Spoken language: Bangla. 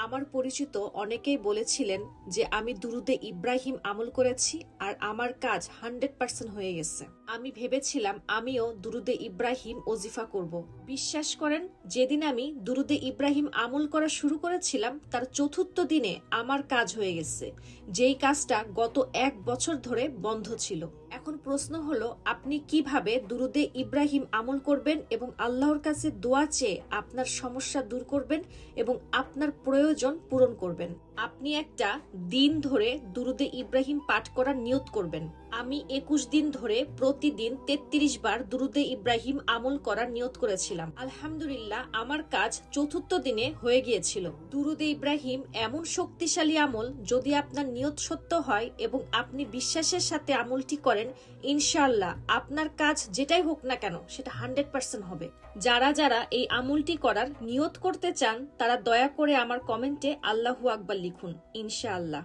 আমার পরিচিত অনেকেই বলেছিলেন যে আমি দুরুদে ইব্রাহিম আমল করেছি আর আমার কাজ 100% হয়ে গেছে। আমি ভেবেছিলাম আমিও দুরুদে ইব্রাহিম ওজিফা করব। বিশ্বাস করেন, যেদিন আমি দুরুদে ইব্রাহিম আমল করা শুরু করেছিলাম তার চতুর্থ দিনে আমার কাজ হয়ে গেছে, যেই কাজটা গত 1 বছর ধরে বন্ধ ছিল। এখন প্রশ্ন হলো, আপনি কিভাবে দুরুদে ইব্রাহিম আমল করবেন এবং আল্লাহর কাছে দোয়া চেয়ে আপনার সমস্যা দূর করবেন এবং আপনার প্রয়োজন পূরণ করবেন। আপনি একটা দিন ধরে দুরুদে ইব্রাহিম পাঠ করার নিয়ত করবেন। আমি 21 দিন ধরে প্রতিদিন 33 বার দুরুদে ইব্রাহিম আমল করার নিয়ত করেছিলাম। আলহামদুলিল্লাহ, আমার কাজ চতুর্থ দিনে হয়ে গিয়েছিল। দুরুদে ইব্রাহিম এমন শক্তিশালী আমল, যদি আপনার নিয়ত সত্য হয় এবং আপনি বিশ্বাসের সাথে আমলটি করেন, ইনশাআল্লাহ আপনার কাজ যেটাই হোক না কেন সেটা 100% হবে। যারা যারা এই আমলটি করার নিয়ত করতে চান তারা দয়া করে আমার কমেন্টে আল্লাহু আকবার লিখুন, ইনশাআল্লাহ।